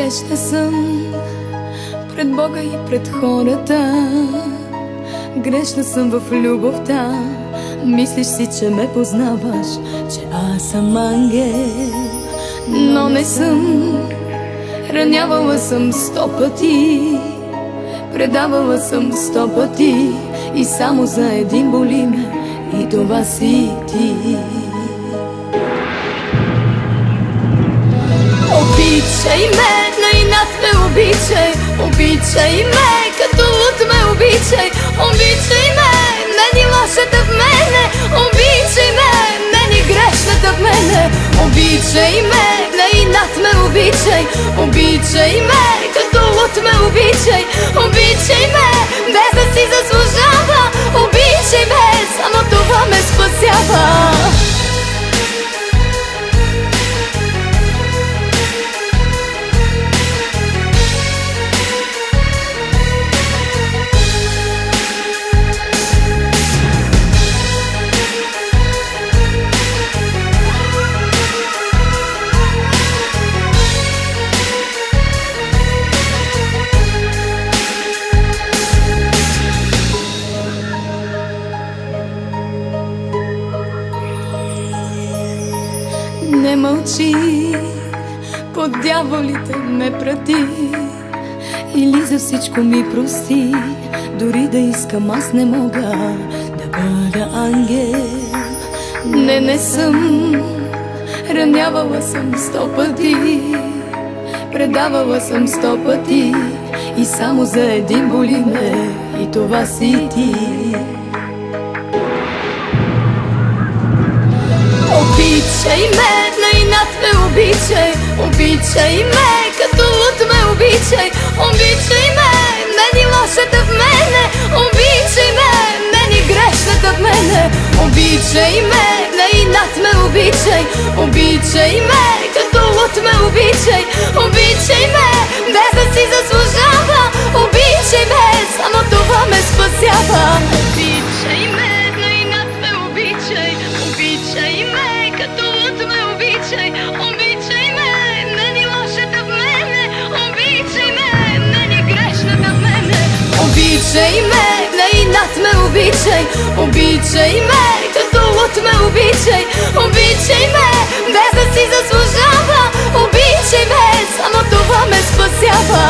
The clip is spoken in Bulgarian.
Грешна съм пред Бога и пред хората. Грешна съм в любовта. Мислиш си, че ме познаваш, че аз съм ангел, но не съм. Ранявала съм 100 пъти, предавала съм 100 пъти, и само за един боли ме, и това си ти. Обичай ме, на инат ме обичай. Обичай ме, като луд ме обичай. Обичай ме, мен и лошата в мене. Обичай ме, мен и грешната в мене. Обичай ме, на инат ме обичай. Обичай ме, като луд ме обичай. Обичай ме, без да си заслужава. Обичай ме, само това ме спасява. Не мълчи, под дяволите ме прати, или за всичко ми прости. Дори да искам, аз не мога да бъда ангел. Не съм. Ранявала съм 100 пъти, предавала съм 100 пъти, и само за един боли ме, и това си ти. Обичай ме, на инат ме обичай. Обичай ме, като луд ме обичай. Обичай ме, мен и лошата в мене. Обичай ме, мен и грешната в мене. Обичай ме, на инат ме обичай. Обичай ме, като луд ме обичай. Обичай ме, без да си заслужава. Обичай ме, само това ме спасява. Обичай ме, на инат ме обичай. Обичай ме, като луд ме обичай. Обичай ме, мен и лошата в мене. Обичай ме, мен и грешната в мене. Обичай ме, на инат ме обичай. Обичай ме, като луд ме обичай. Обичай ме, без да си заслужава. Обичай ме, само това ме спасява.